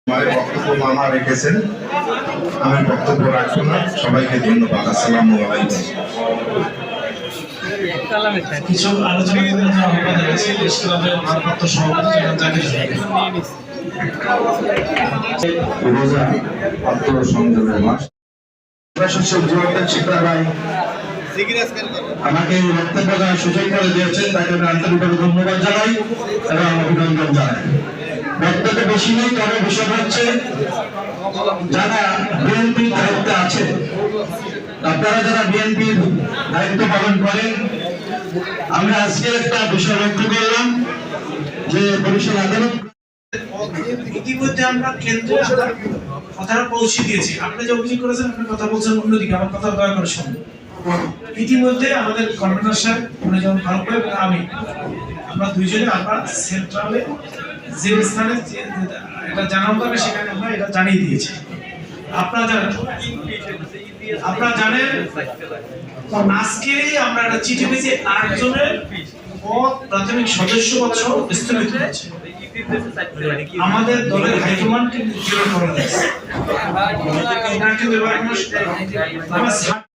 আমার বক্তব্য মামা রেখেছেন, আমি বক্তব্য রাখবো না। সবাইকে ধন্যবাদ। আসসালামু আলাইকুম। কিছু আলোচনা করতে আহ্বান আছে ইসলামের ভারপ্রাপ্ত সভাপতি জাকির রোজা আত্মসংযমের মাস। আমাকে বক্তব্য দেওয়ার সুযোগ করে দিয়েছেন, তাকে আমি আন্তরিকভাবে ধন্যবাদ জানাই এবং অভিনন্দন জানাই। বক্তব্য বেশি নেই, তবে বিষয় হচ্ছে যারা বিএনপির দায়িত্বে আছে, আপনারা যারা বিএনপির দায়িত্ব পালন করেন, আমরা আজকে একটা বিষয় লক্ষ্য করলাম যে বরিশাল আদালত ইতিমধ্যে আমরা কেন্দ্রে কথাটা পৌঁছে দিয়েছি। আপনি যে অভিযোগ করেছেন, আপনি কথা বলছেন অন্যদিকে, আমার কথা দয়া করে শুনুন। ইতিমধ্যে আমাদের কনভেনর সাহেব উনি যখন ভালো করে আমি আমরা দুইজনে আমরা সেন্ট্রালে যে স্থানে এটা জানানো হবে সেখানে আমরা এটা জানিয়ে দিয়েছি। আপনারা জানেন আজকেই আমরা একটা চিঠি পেয়েছি 8 জনের পদ প্রাথমিক সদস্য পদ সহ স্থগিত হয়েছে। আমাদের দলের হাইকমান্ডকে নির্ধারণ করা হয়েছে।